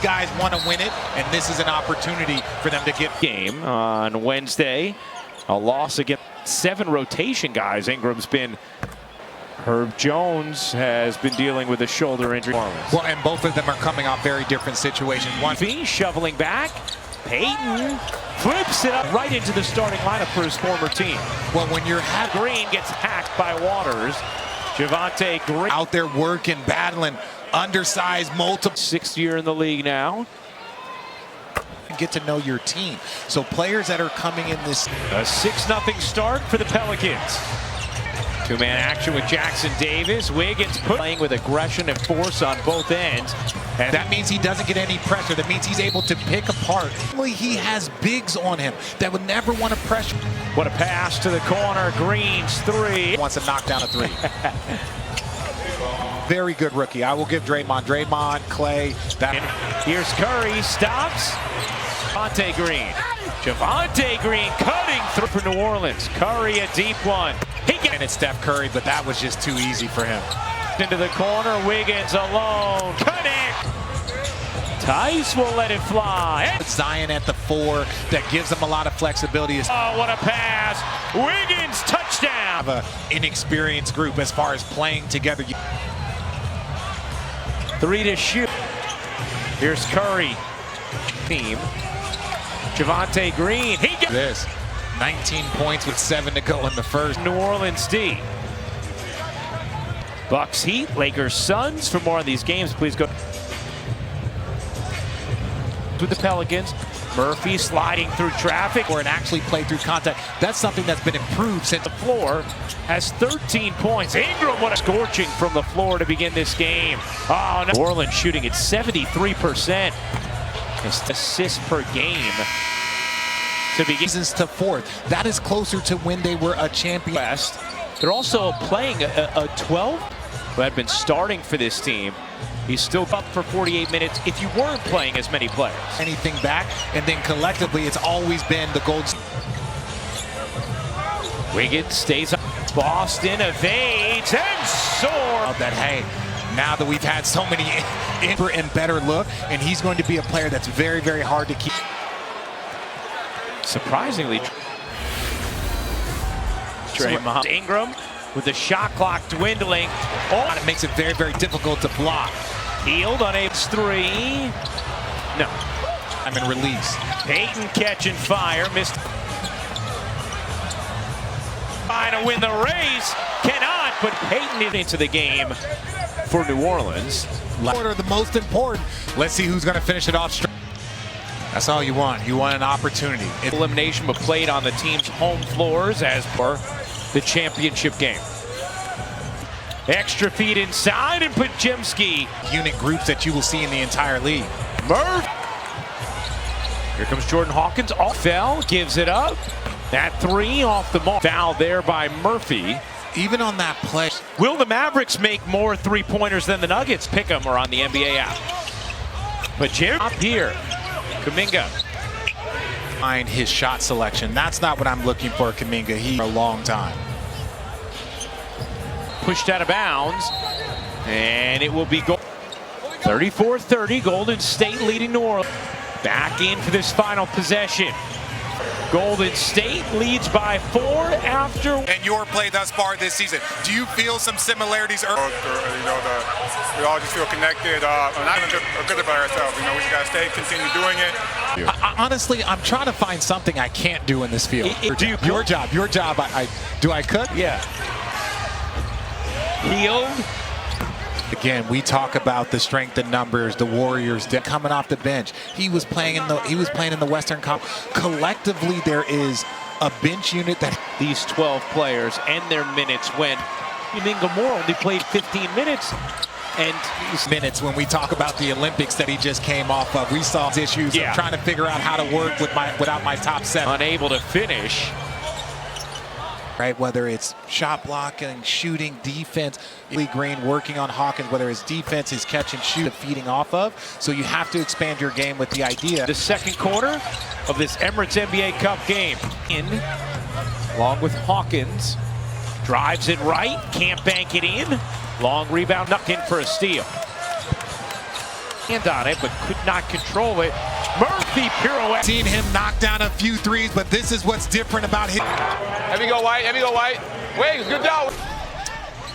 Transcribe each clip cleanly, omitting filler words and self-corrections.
These guys want to win it, and this is an opportunity for them to get game on Wednesday. A loss against 7 rotation guys. Ingram's been. Herb Jones has been dealing with a shoulder injury. Well, and both of them are coming off very different situations. One shoveling back. Payton flips it up right into the starting lineup for his former team. Well, when you're Green gets hacked by Waters. Javonte Green out there working, battling, undersized, multiple. 6th year in the league now. Get to know your team. So players that are coming in this. A 6-0 start for the Pelicans. 2-man action with Jackson Davis. Wiggins playing with aggression and force on both ends. And that means he doesn't get any pressure. That means he's able to pick apart. He has bigs on him that would never want to pressure. What a pass to the corner. Green's 3. Wants to knock down a 3. Very good rookie. I will give Draymond, Clay. Here's Curry. Stops. Javonte Green. Javonte Green cutting through for New Orleans. Curry a deep one. And it's Steph Curry, but that was just too easy for him. Into the corner, Wiggins alone. Cutting. Tice will let it fly. Zion at the 4, that gives him a lot of flexibility. Oh, what a pass. Wiggins, touchdown. Have an inexperienced group as far as playing together. 3 to shoot. Here's Curry. Team. Javonte Green. He gets this. 19 points with 7 to go in the first. New Orleans D. Bucks Heat, Lakers Suns. For more on these games, please go with the Pelicans. Murphy sliding through traffic. Or it actually played through contact. That's something that's been improved since the floor has 13 points. Ingram, what a scorching from the floor to begin this game. Oh, no. New Orleans shooting at 73%. Assists per game. To begin to 4th. That is closer to when they were a champion. West. They're also playing a 12 who had been starting for this team. He's still up for 48 minutes if you weren't playing as many players. Anything back, and then collectively it's always been the gold. Wiggins stays up. Boston evades and soars. That, hey, now that we've had so many and better look, and he's going to be a player that's very, very hard to keep. Surprisingly, Draymond. Ingram with the shot clock dwindling. Oh, it makes it very, very difficult to block. Healed on 3. No. I'm in release. Payton catching fire. Missed. Trying to win the race. Cannot, but Payton is into the game for New Orleans. Quarter the most important. Let's see who's going to finish it off strong. That's all you want. You want an opportunity. Elimination, but played on the team's home floors as per the championship game. Extra feet inside, and Pajemski. Unit groups that you will see in the entire league. Murph. Here comes Jordan Hawkins. Off fell, gives it up. That 3 off the mark. Foul there by Murphy. Even on that play. Will the Mavericks make more 3-pointers than the Nuggets? Pick them or on the NBA app. But Jim up here. Kuminga. Find his shot selection. That's not what I'm looking for, Kuminga. He for a long time. Pushed out of bounds. And it will be 34-30. Golden State leading New Orleans. Back in for this final possession. Golden State leads by 4 after. And your play thus far this season, do you feel some similarities? We all just feel connected. Not even good about ourselves. We just got to continue doing it. Honestly, I'm trying to find something I can't do in this field. Your job. Do I cook? Yeah. Healed. Again, we talk about the strength in numbers, the Warriors coming off the bench. He was playing in the Western Conference. Collectively, there is a bench unit that these 12 players end their minutes when Kuminga Moore only played 15 minutes. And minutes when we talk about the Olympics that he just came off of. We saw issues of trying to figure out how to work without my top 7. Unable to finish. Right, whether it's shot blocking, shooting, defense, Lee Green working on Hawkins, whether it's defense, his catch and shoot, feeding off of. So you have to expand your game with the idea. The second quarter of this Emirates NBA Cup game. Along with Hawkins. Drives it right, can't bank it in. Long rebound, knocked in for a steal. hand on it, but could not control it. Murphy pirouette. Seen him knock down a few threes, but this is what's different about him. Heavy go White, heavy go White. Wait, good job.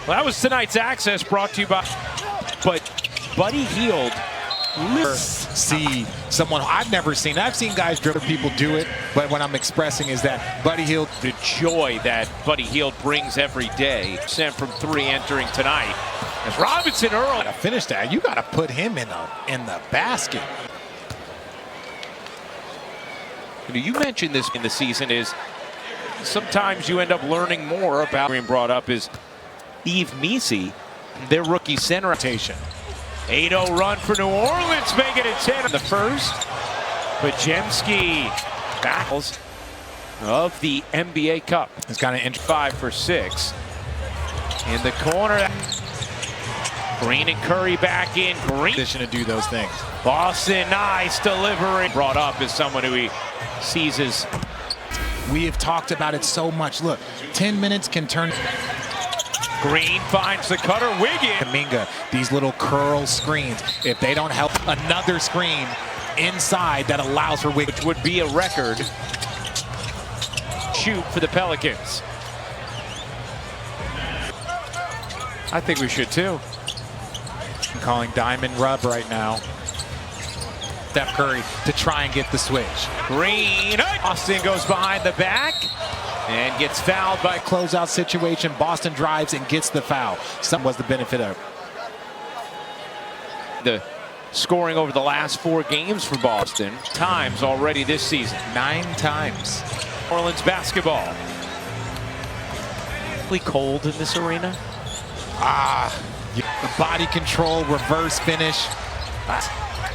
Well, that was tonight's access brought to you by, but Buddy Hield. See someone I've never seen. I've seen guys dribble people do it, but what I'm expressing is that Buddy Hield, The joy that Buddy Hield brings every day. Sent from 3 entering tonight. As Robinson Earl. to finish that, you got to put him in the basket. You mentioned this in the season is sometimes you end up learning more about. Being brought up is Eve Messi, their rookie center. 8-0 run for New Orleans, make it a 10 in the first. Pajemski battles of the NBA Cup. It's kind of 5 for 6 in the corner. Green and Curry back in. Green position to do those things. Boston, nice delivery. Brought up as someone who he sees as. We have talked about it so much. Look, 10 minutes can turn. Green finds the cutter. Wiggins. Kaminga, these little curl screens, if they don't help, another screen inside that allows for Wiggins. Which would be a record shoot for the Pelicans. I think we should too. I'm calling diamond rub right now. Steph Curry to try and get the switch. Green. Austin goes behind the back and gets fouled by. Closeout situation. Boston drives and gets the foul. Some was the benefit of the scoring over the last 4 games for Boston. Times already this season. 9 times. Orleans basketball. Really cold in this arena. The body control, reverse finish.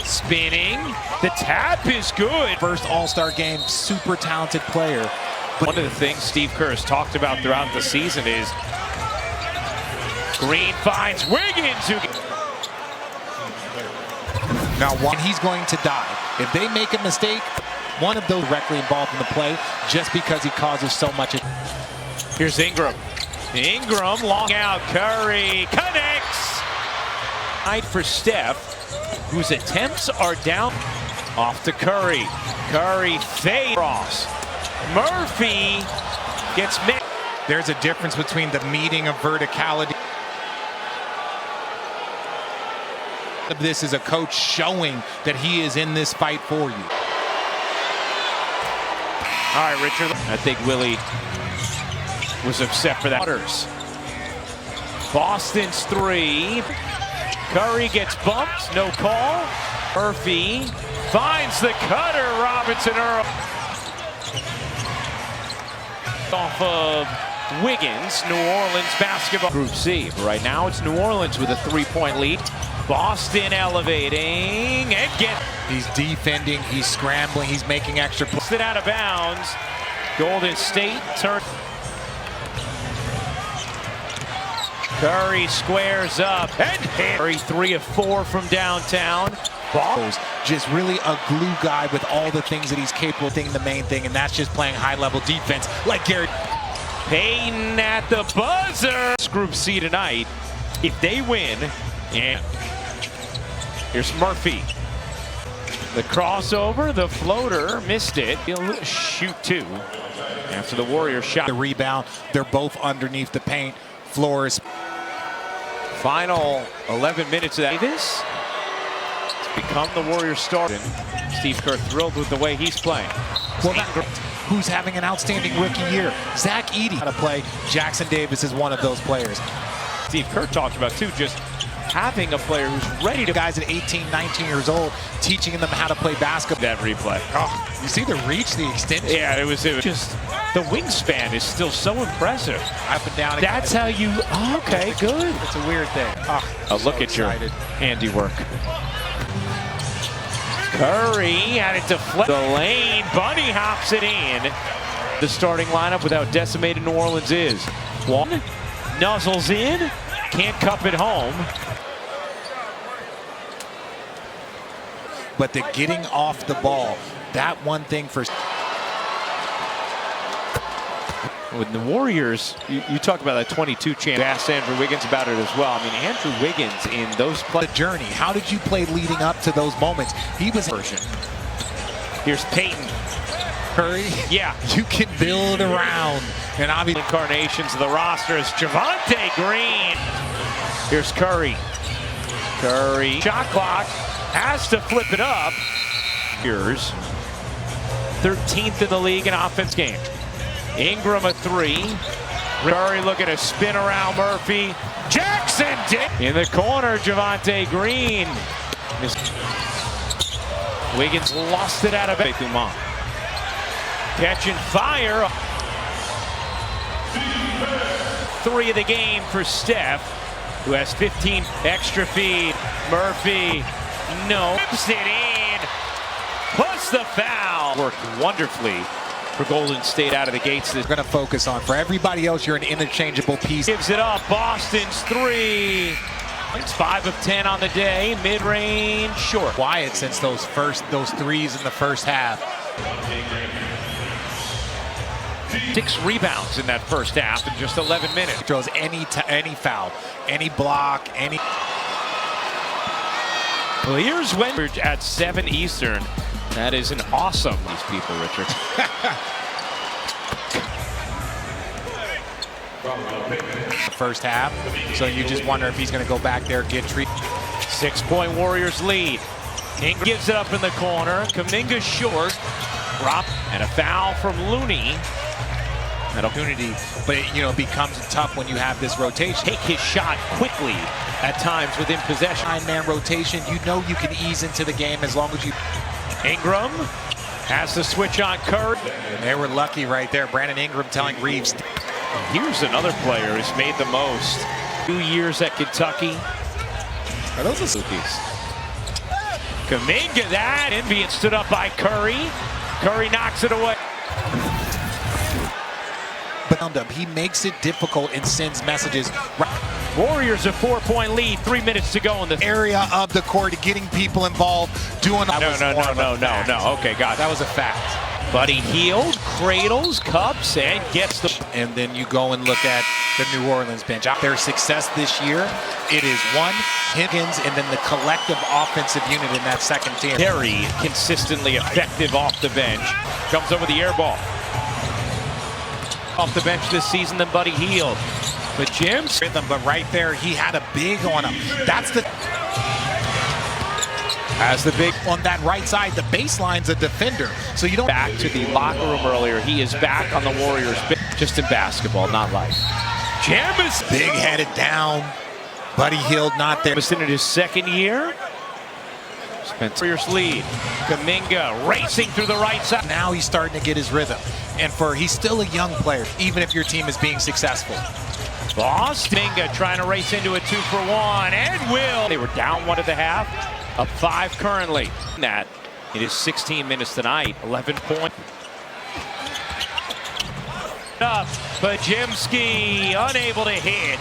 Spinning. The tap is good. First All-Star game, super talented player. One of the things Steve Kerr has talked about throughout the season is Green finds Wiggins. Now, he's going to die. If they make a mistake, one of those directly involved in the play, just because he causes so much. Here's Ingram. Ingram long out. Curry connects. Night for Steph, whose attempts are down. Off to Curry. Curry fade cross. Murphy gets mixed. There's a difference between the meeting of verticality. This is a coach showing that he is in this fight for you. All right, Richard. I think Willie was upset for that. Boston's 3. Curry gets bumped, no call. Murphy finds the cutter. Robinson Earl. Off of Wiggins. New Orleans basketball. Group C. Right now it's New Orleans with a 3-point lead. Boston elevating and He's defending, he's scrambling, he's making extra plays. Puts it out of bounds. Golden State turn. Curry squares up and hit. Curry 3 of 4 from downtown. Balls, just really a glue guy with all the things that he's capable of doing, the main thing, and that's just playing high-level defense like Gary. Payton at the buzzer. Group C tonight. If they win, and here's Murphy. The crossover, the floater, missed it. He'll shoot 2 after the Warriors shot. The rebound, they're both underneath the paint. Floors. Final 11 minutes of that. Davis has become the Warriors starter. Steve Kerr thrilled with the way he's playing. Well, who's having an outstanding rookie year? Zach Edey. How to play. Jackson Davis is one of those players. Steve Kerr talked about too, just having a player who's ready to. Guys at 18, 19 years old, teaching them how to play basketball. That replay. Oh, you see the reach, the extension. Yeah, it was just the wingspan is still so impressive. Up and down. That's how you. Oh, okay, good. It's a weird thing. Look at your handiwork. Curry had it deflect. The lane. Bunny hops it in. The starting lineup without decimated New Orleans is. One nuzzles in. Can't cup it home. But the getting off the ball, that one thing for With the Warriors, you talk about that 22 champ. Asked Andrew Wiggins about it as well. I mean, Andrew Wiggins in those The journey. How did you play leading up to those moments? He was version. Here's Peyton. Curry. Yeah. You can build around. And obviously Incarnations of the roster is Javonte Green. Here's Curry. Curry. Shot clock. Has to flip it up. Here's 13th in the league in offense game. Ingram a three. Curry looking to spin around Murphy. Jackson in the corner. Javonte Green. Wiggins lost it out of it. Catching fire. 3 of the game for Steph, who has 15 extra feet. Murphy, no, puts it in. Puts the foul. Worked wonderfully for Golden State out of the gates. they're going to focus on. For everybody else, you're an interchangeable piece. Gives it up. Boston's 3. It's 5 of 10 on the day. Mid-range, short. Quiet since those threes in the first half. 6 rebounds in that first half in just 11 minutes. Throws any foul, any block, any. Well, here's when we're at 7 Eastern. That is an awesome. These people, Richard. First half, so you just wonder if he's going to go back there, get treated. 6-point Warriors lead. Ingram gives it up in the corner. Kuminga short. Drop and a foul from Looney. An opportunity, but it becomes tough when you have this rotation. Take his shot quickly at times within possession. 9-man rotation, you can ease into the game as long as you. Ingram has the switch on Curry. They were lucky right there. Brandon Ingram telling Reeves. Here's another player who's made the most. 2 years at Kentucky. Are those the Kuminga, that and being stood up by Curry. Curry knocks it away. But he makes it difficult and sends messages. Warriors a 4-point lead. 3 minutes to go in the Area of the court, getting people involved, doing. No. Okay, got it. That was a fact. Buddy Hield cradles, cups, and gets the. And then you go and look at the New Orleans bench. Their success this year, it is Higgins, and then the collective offensive unit in that second team. Very consistently effective off the bench. Comes over the air ball. Off the bench this season than Buddy Hield. But Jim's Rhythm, but right there, he had a big on him. That's the. As the big on that right side, the baseline's a defender, so you don't. Back to the locker room earlier. He is back on the Warriors, just in basketball, not life. Jim is big headed down. Buddy Hield not there. Was in his second year. Warriors lead. Kuminga racing through the right side. Now he's starting to get his rhythm, and he's still a young player, even if your team is being successful. Kuminga trying to race into a 2-for-1, and will. They were down 1 at the half. Up 5 currently. That it is 16 minutes tonight. 11 point. Up, but Jimski unable to hit.